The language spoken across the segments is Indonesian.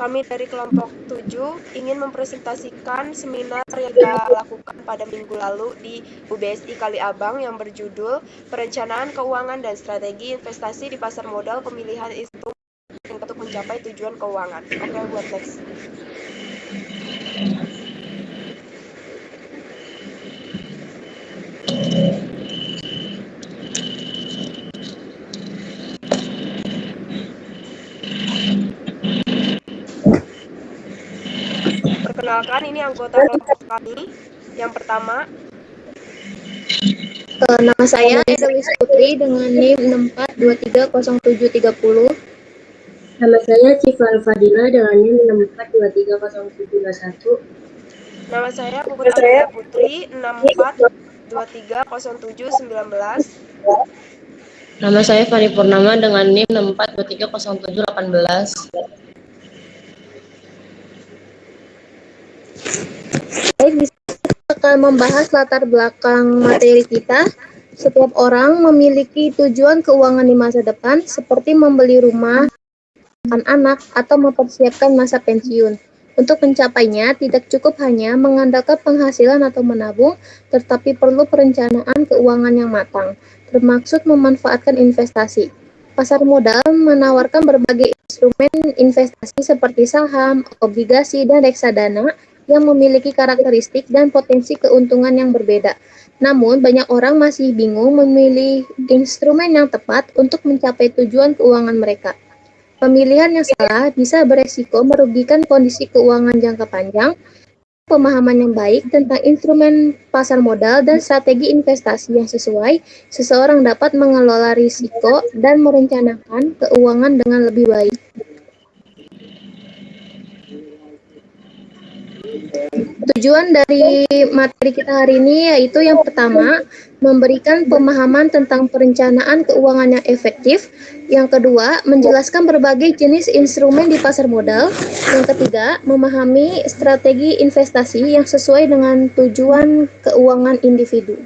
Kami dari kelompok 7 ingin mempresentasikan seminar yang kita lakukan pada minggu lalu di UBSI Kali Abang yang berjudul Perencanaan Keuangan dan Strategi Investasi di Pasar Modal Pemilihan Instrumen untuk Mencapai Tujuan Keuangan. Oke, buat next. Perkenalkan, ini anggota kelompok kami. Yang pertama, nama saya Edelis Putri dengan NIM 64230730. Nama saya Civa Fadila dengan NIM 64230721. Nama saya Puput Amelia Putri 64230719. Nama saya Fani Purnama dengan NIM 64230718. Baik, di sini kita akan membahas latar belakang materi kita. Setiap orang memiliki tujuan keuangan di masa depan, seperti membeli rumah, anak, atau mempersiapkan masa pensiun. Untuk mencapainya, tidak cukup hanya mengandalkan penghasilan atau menabung, tetapi perlu perencanaan keuangan yang matang, termaksud memanfaatkan investasi. Pasar modal menawarkan berbagai instrumen investasi seperti saham, obligasi, dan reksadana yang memiliki karakteristik dan potensi keuntungan yang berbeda. Namun, banyak orang masih bingung memilih instrumen yang tepat untuk mencapai tujuan keuangan mereka. Pemilihan yang salah bisa beresiko merugikan kondisi keuangan jangka panjang. Pemahaman yang baik tentang instrumen pasar modal dan strategi investasi yang sesuai, seseorang dapat mengelola risiko dan merencanakan keuangan dengan lebih baik. Tujuan dari materi kita hari ini yaitu yang pertama, memberikan pemahaman tentang perencanaan keuangan yang efektif. Yang kedua, menjelaskan berbagai jenis instrumen di pasar modal. Yang ketiga, memahami strategi investasi yang sesuai dengan tujuan keuangan individu.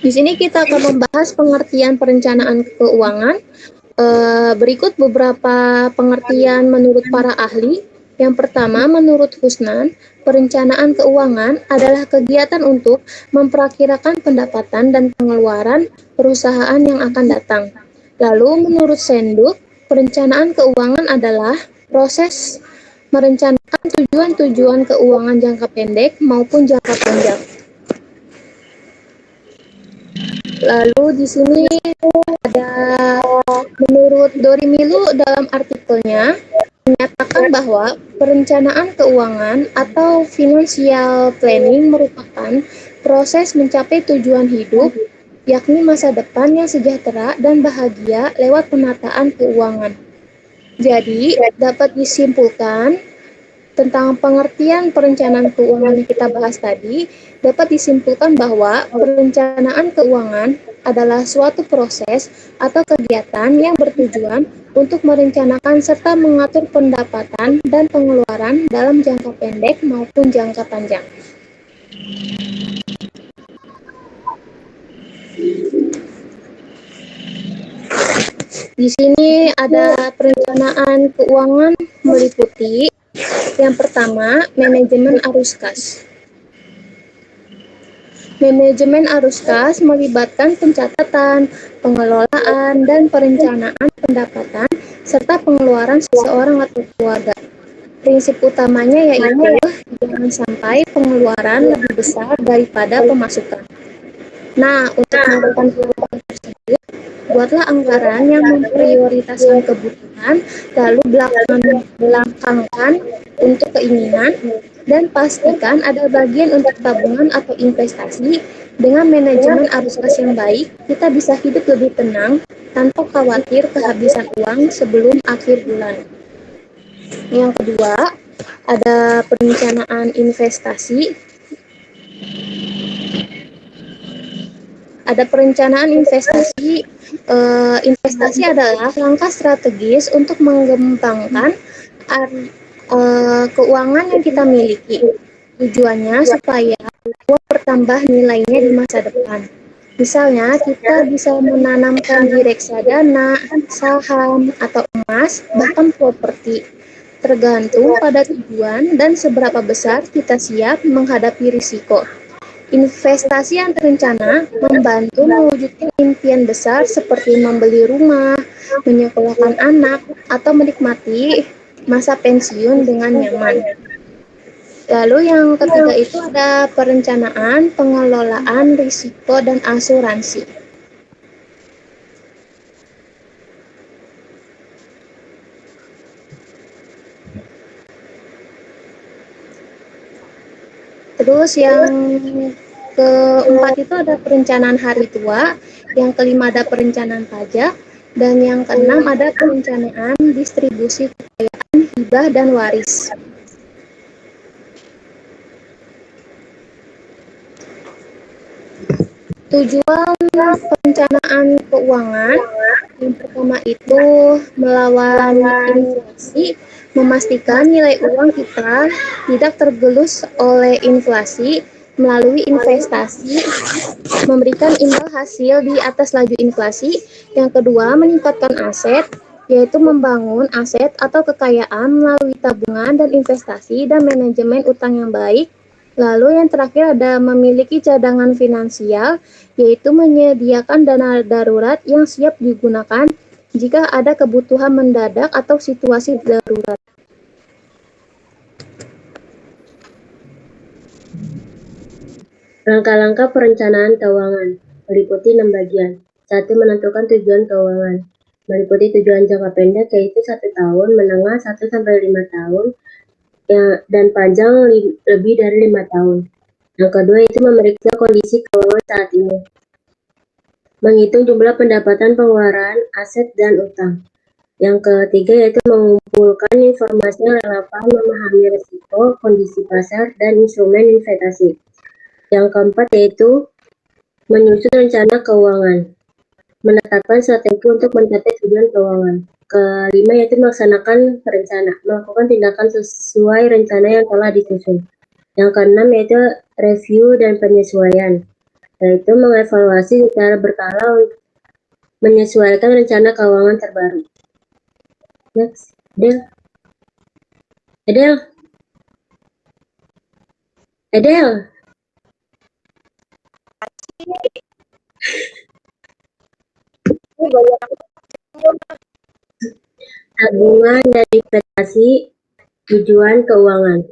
Di sini kita akan membahas pengertian perencanaan keuangan. Berikut beberapa pengertian menurut para ahli. Yang pertama, menurut Husnan, perencanaan keuangan adalah kegiatan untuk memperkirakan pendapatan dan pengeluaran perusahaan yang akan datang. Lalu menurut Senduk, perencanaan keuangan adalah proses merencanakan tujuan-tujuan keuangan jangka pendek maupun jangka panjang. Lalu di sini ada menurut Dorimilu dalam artikelnya menyatakan bahwa perencanaan keuangan atau financial planning merupakan proses mencapai tujuan hidup, yakni masa depan yang sejahtera dan bahagia lewat penataan keuangan. Jadi, dapat disimpulkan tentang pengertian perencanaan keuangan yang kita bahas tadi, dapat disimpulkan bahwa perencanaan keuangan adalah suatu proses atau kegiatan yang bertujuan untuk merencanakan serta mengatur pendapatan dan pengeluaran dalam jangka pendek maupun jangka panjang. Di sini ada perencanaan keuangan meliputi yang pertama, manajemen arus kas. Manajemen arus kas melibatkan pencatatan, pengelolaan, dan perencanaan pendapatan serta pengeluaran seseorang atau keluarga. Prinsip utamanya yaitu jangan sampai pengeluaran lebih besar daripada pemasukan. Nah, untuk melakukan pengeluaran tersebut, buatlah anggaran yang memprioritaskan kebutuhan, lalu belakangkan untuk keinginan, dan pastikan ada bagian untuk tabungan atau investasi. Dengan manajemen arus kas yang baik, kita bisa hidup lebih tenang tanpa khawatir kehabisan uang sebelum akhir bulan. Yang kedua, ada perencanaan investasi. Ada perencanaan investasi. Investasi adalah langkah strategis untuk mengembangkan keuangan yang kita miliki. Tujuannya supaya uang bertambah nilainya di masa depan. Misalnya, kita bisa menanamkan di reksadana, saham, atau emas, bahkan properti. Tergantung pada tujuan dan seberapa besar kita siap menghadapi risiko. Investasi yang terencana membantu mewujudkan impian besar seperti membeli rumah, menyekolahkan anak, atau menikmati masa pensiun dengan nyaman. Lalu yang ketiga itu ada perencanaan, pengelolaan risiko, dan asuransi. Terus yang keempat itu ada perencanaan hari tua, yang kelima ada perencanaan pajak, dan yang keenam ada perencanaan distribusi kekayaan, hibah, dan waris. Tujuan perencanaan keuangan yang pertama itu melawan inflasi, memastikan nilai uang kita tidak tergerus oleh inflasi melalui investasi, memberikan imbal hasil di atas laju inflasi. Yang kedua, meningkatkan aset, yaitu membangun aset atau kekayaan melalui tabungan dan investasi dan manajemen utang yang baik. Lalu yang terakhir ada memiliki cadangan finansial, yaitu menyediakan dana darurat yang siap digunakan jika ada kebutuhan mendadak atau situasi darurat. Langkah-langkah perencanaan keuangan meliputi 6 bagian. 1. Menentukan tujuan keuangan. Meliputi tujuan jangka pendek yaitu 1 tahun, menengah 1-5 tahun, dan panjang lebih dari 5 tahun. Yang kedua itu memeriksa kondisi keuangan saat ini. Menghitung jumlah pendapatan, pengeluaran, aset, dan utang. Yang ketiga yaitu mengumpulkan informasi yang relevan, memahami risiko, kondisi pasar, dan instrumen investasi. Yang keempat yaitu menyusun rencana keuangan, menetapkan strategi untuk mencapai tujuan keuangan. Kelima yaitu melaksanakan rencana, melakukan tindakan sesuai rencana yang telah disusun. Yang keenam yaitu review dan penyesuaian, yaitu mengevaluasi secara berkala menyesuaikan rencana keuangan terbaru. Next, Edel. Tabungan dan investasi tujuan keuangan.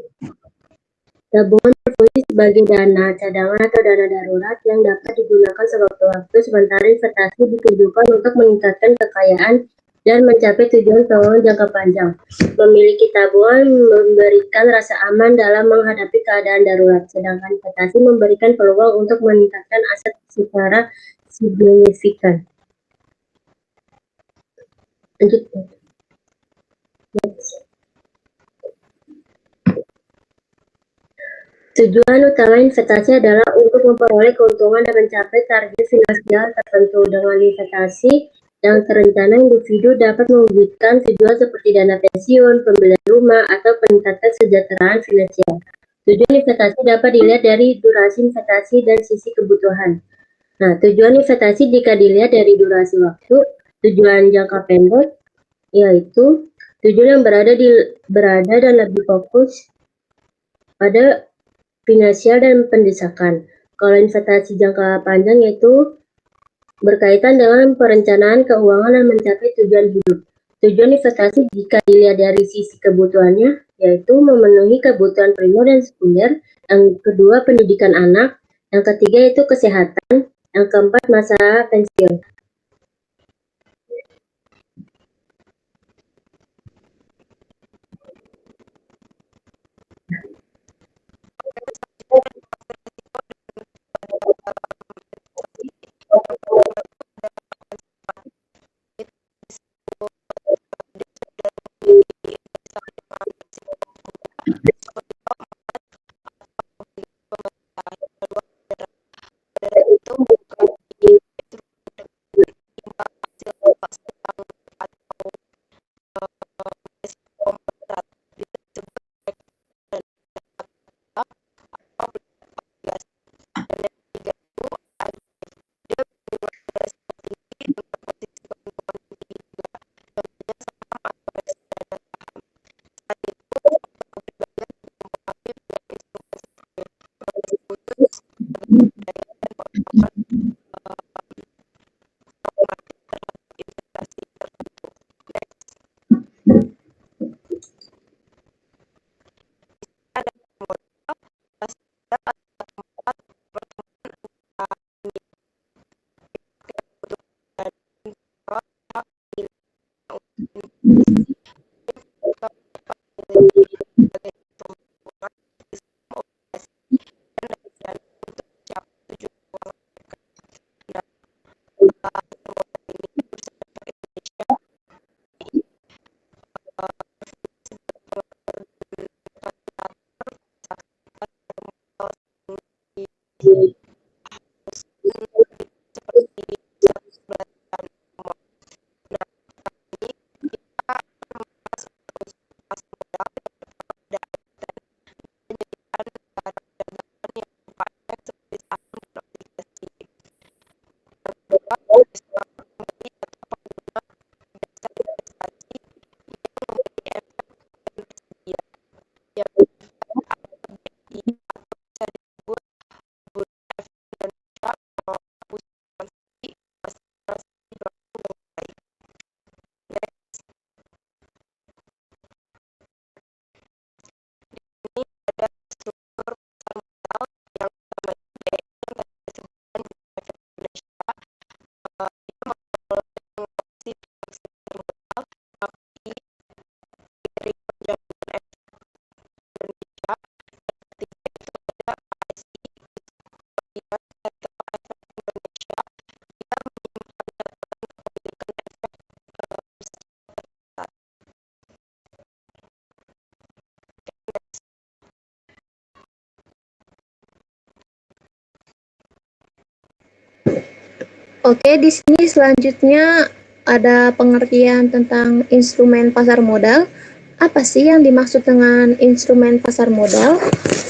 Tabungan berfungsi sebagai dana cadangan atau dana darurat yang dapat digunakan sewaktu-waktu, sementara investasi ditujukan untuk meningkatkan kekayaan dan mencapai tujuan keuangan jangka panjang. Memiliki tabungan memberikan rasa aman dalam menghadapi keadaan darurat, sedangkan investasi memberikan peluang untuk meningkatkan aset secara signifikan. Lanjut. Next. Tujuan utama investasi adalah untuk memperoleh keuntungan dan mencapai target finansial tertentu. Dengan investasi yang terencana, individu dapat mewujudkan tujuan seperti dana pensiun, pembelian rumah, atau peningkatan kesejahteraan finansial. Tujuan investasi dapat dilihat dari durasi investasi dan sisi kebutuhan. Nah, tujuan investasi jika dilihat dari durasi waktu, tujuan jangka pendek yaitu tujuan yang berada dan lebih fokus pada finansial dan pendesakan. Kalau investasi jangka panjang yaitu berkaitan dengan perencanaan keuangan dan mencapai tujuan hidup. Tujuan investasi jika dilihat dari sisi kebutuhannya yaitu memenuhi kebutuhan primer dan sekunder. Yang kedua pendidikan anak. Yang ketiga itu kesehatan. Yang keempat masa pensiun. Oke, di sini selanjutnya ada pengertian tentang instrumen pasar modal. Apa sih yang dimaksud dengan instrumen pasar modal?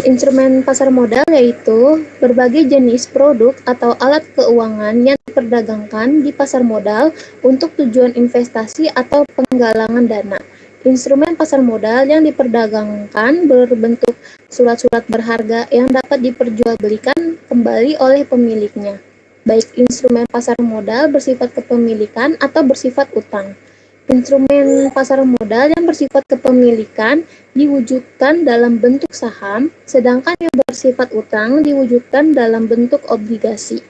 Instrumen pasar modal yaitu berbagai jenis produk atau alat keuangan yang diperdagangkan di pasar modal untuk tujuan investasi atau penggalangan dana. Instrumen pasar modal yang diperdagangkan berbentuk surat-surat berharga yang dapat diperjualbelikan kembali oleh pemiliknya, baik instrumen pasar modal bersifat kepemilikan atau bersifat utang. Instrumen pasar modal yang bersifat kepemilikan diwujudkan dalam bentuk saham, sedangkan yang bersifat utang diwujudkan dalam bentuk obligasi.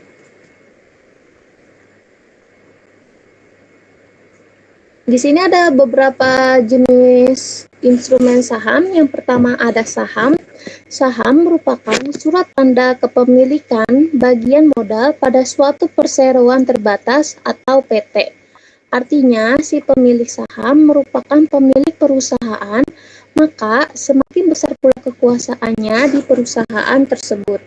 Di sini ada beberapa jenis instrumen saham. Yang pertama ada saham. Saham merupakan surat tanda kepemilikan bagian modal pada suatu perseroan terbatas atau PT. Artinya, si pemilik saham merupakan pemilik perusahaan, maka semakin besar pula kekuasaannya di perusahaan tersebut.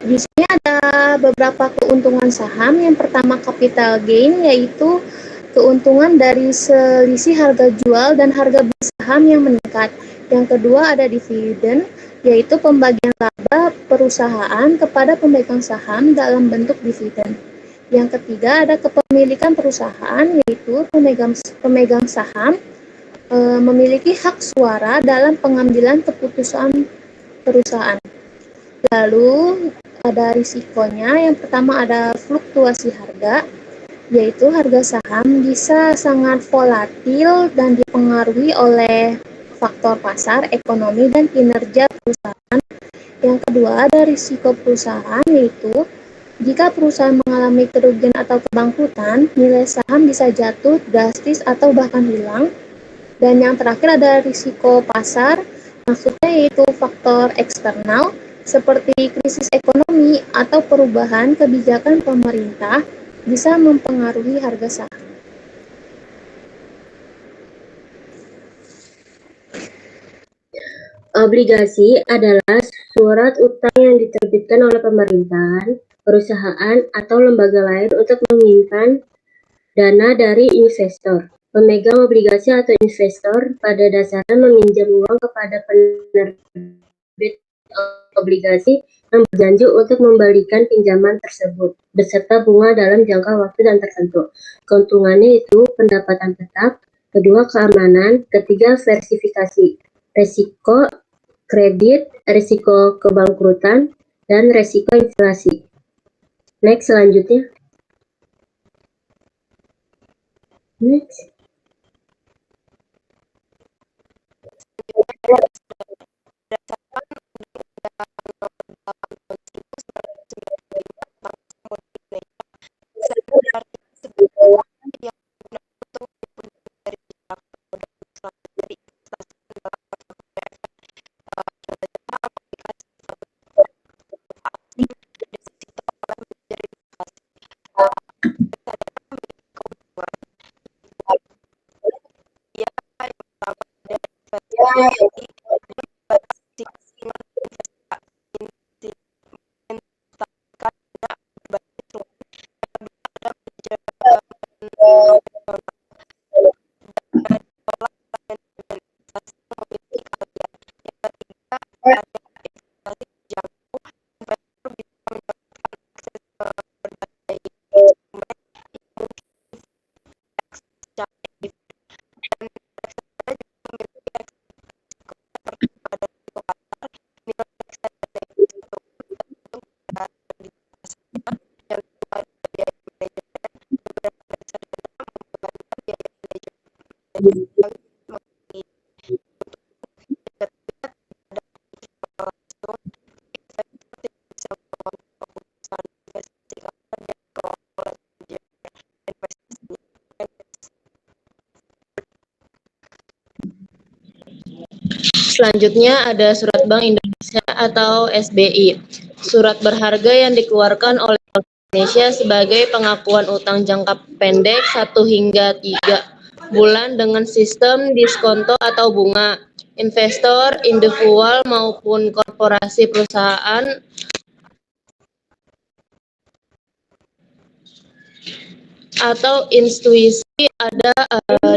Di sini ada beberapa keuntungan saham. Yang pertama capital gain, yaitu keuntungan dari selisih harga jual dan harga beli saham yang meningkat. Yang kedua ada dividen, yaitu pembagian laba perusahaan kepada pemegang saham dalam bentuk dividen. Yang ketiga ada kepemilikan perusahaan, yaitu pemegang saham memiliki hak suara dalam pengambilan keputusan perusahaan. Lalu ada risikonya. Yang pertama ada fluktuasi harga, yaitu harga saham bisa sangat volatil dan dipengaruhi oleh faktor pasar, ekonomi, dan kinerja perusahaan. Yang kedua ada risiko perusahaan, yaitu jika perusahaan mengalami kerugian atau kebangkrutan, nilai saham bisa jatuh drastis atau bahkan hilang. Dan yang terakhir ada risiko pasar, maksudnya yaitu faktor eksternal seperti krisis ekonomi atau perubahan kebijakan pemerintah bisa mempengaruhi harga saham. Obligasi adalah surat utang yang diterbitkan oleh pemerintahan, perusahaan, atau lembaga lain untuk menyimpan dana dari investor. Pemegang obligasi atau investor pada dasarnya meminjam uang kepada penerbit obligasi yang berjanji untuk membalikan pinjaman tersebut beserta bunga dalam jangka waktu dan tertentu. Keuntungannya itu pendapatan tetap, kedua keamanan, ketiga versifikasi. resiko kredit, resiko kebangkrutan, dan resiko inflasi. Next, selanjutnya. Next. Selanjutnya ada Surat Bank Indonesia atau SBI. Surat berharga yang dikeluarkan oleh Bank Indonesia sebagai pengakuan utang jangka pendek 1 hingga 3 bulan dengan sistem diskonto atau bunga. Investor, individual maupun korporasi perusahaan atau institusi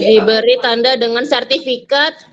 diberi tanda dengan sertifikat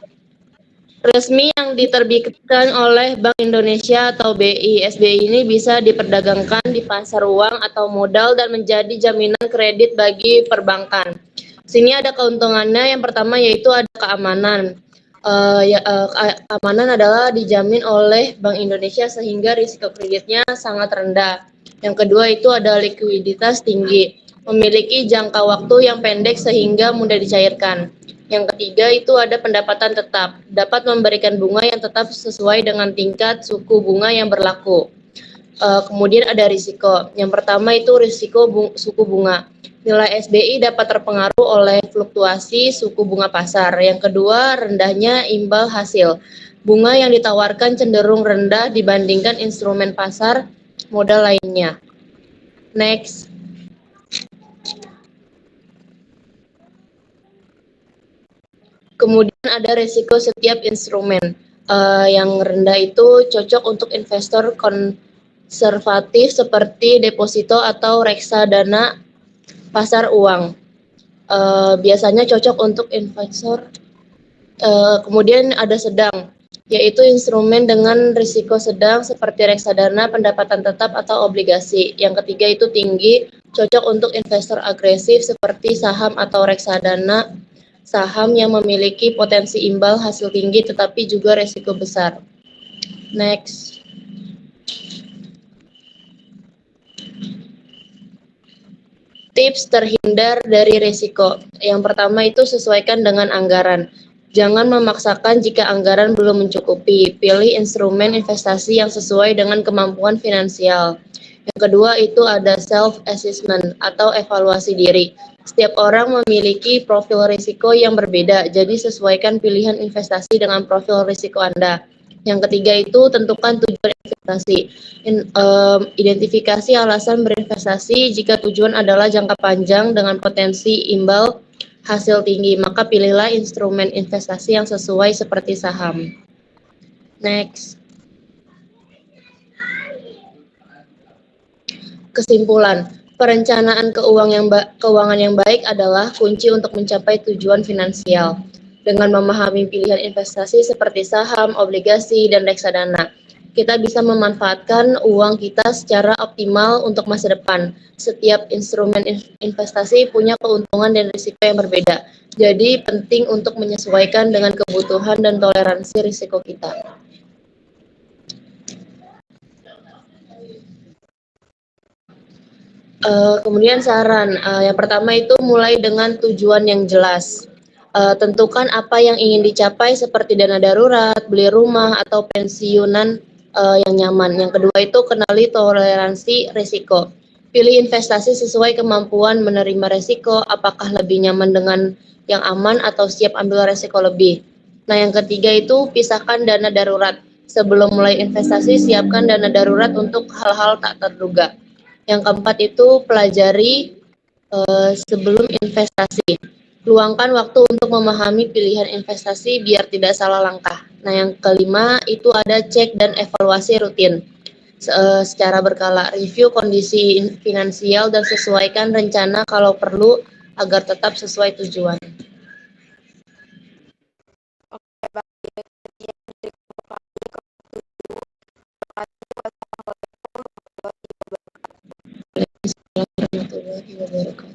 resmi yang diterbitkan oleh Bank Indonesia atau BI. SBI ini bisa diperdagangkan di pasar uang atau modal dan menjadi jaminan kredit bagi perbankan. Sini ada keuntungannya. Yang pertama yaitu ada keamanan. Keamanan adalah dijamin oleh Bank Indonesia sehingga risiko kreditnya sangat rendah. Yang kedua itu ada likuiditas tinggi, memiliki jangka waktu yang pendek sehingga mudah dicairkan. Yang ketiga itu ada pendapatan tetap, dapat memberikan bunga yang tetap sesuai dengan tingkat suku bunga yang berlaku. Kemudian ada risiko. Yang pertama itu risiko suku bunga. Nilai SBI dapat terpengaruh oleh fluktuasi suku bunga pasar. Yang kedua, rendahnya imbal hasil. Bunga yang ditawarkan cenderung rendah dibandingkan instrumen pasar modal lainnya. Next. Kemudian ada risiko setiap instrumen. Yang rendah itu cocok untuk investor konservatif seperti deposito atau reksadana pasar uang. Biasanya cocok untuk investor. Kemudian ada sedang, yaitu instrumen dengan risiko sedang seperti reksadana, pendapatan tetap, atau obligasi. Yang ketiga itu tinggi, cocok untuk investor agresif seperti saham atau reksadana saham yang memiliki potensi imbal hasil tinggi tetapi juga risiko besar. Next. Tips terhindar dari risiko. Yang pertama itu sesuaikan dengan anggaran. Jangan memaksakan jika anggaran belum mencukupi. Pilih instrumen investasi yang sesuai dengan kemampuan finansial. Yang kedua itu ada self-assessment atau evaluasi diri. Setiap orang memiliki profil risiko yang berbeda, jadi sesuaikan pilihan investasi dengan profil risiko Anda. Yang ketiga itu tentukan tujuan investasi. Identifikasi alasan berinvestasi. Jika tujuan adalah jangka panjang dengan potensi imbal hasil tinggi, maka pilihlah instrumen investasi yang sesuai seperti saham. Next. Kesimpulan, perencanaan keuangan yang baik adalah kunci untuk mencapai tujuan finansial. Dengan memahami pilihan investasi seperti saham, obligasi, dan reksadana, kita bisa memanfaatkan uang kita secara optimal untuk masa depan. Setiap instrumen investasi punya keuntungan dan risiko yang berbeda. Jadi penting untuk menyesuaikan dengan kebutuhan dan toleransi risiko kita. Kemudian saran, yang pertama itu mulai dengan tujuan yang jelas. Tentukan apa yang ingin dicapai seperti dana darurat, beli rumah, atau pensiunan yang nyaman. Yang kedua itu kenali toleransi risiko. Pilih investasi sesuai kemampuan menerima risiko, apakah lebih nyaman dengan yang aman atau siap ambil risiko lebih. Nah, yang ketiga itu pisahkan dana darurat. Sebelum mulai investasi, siapkan dana darurat untuk hal-hal tak terduga. Yang keempat itu pelajari sebelum investasi. Luangkan waktu untuk memahami pilihan investasi biar tidak salah langkah. Nah, yang kelima itu ada cek dan evaluasi rutin. Secara berkala, review kondisi finansial dan sesuaikan rencana kalau perlu agar tetap sesuai tujuan. Oke, baik. Sekian dari kami ke 7. Wassalamualaikum warahmatullahi wabarakatuh. Waalaikumsalam warahmatullahi wabarakatuh.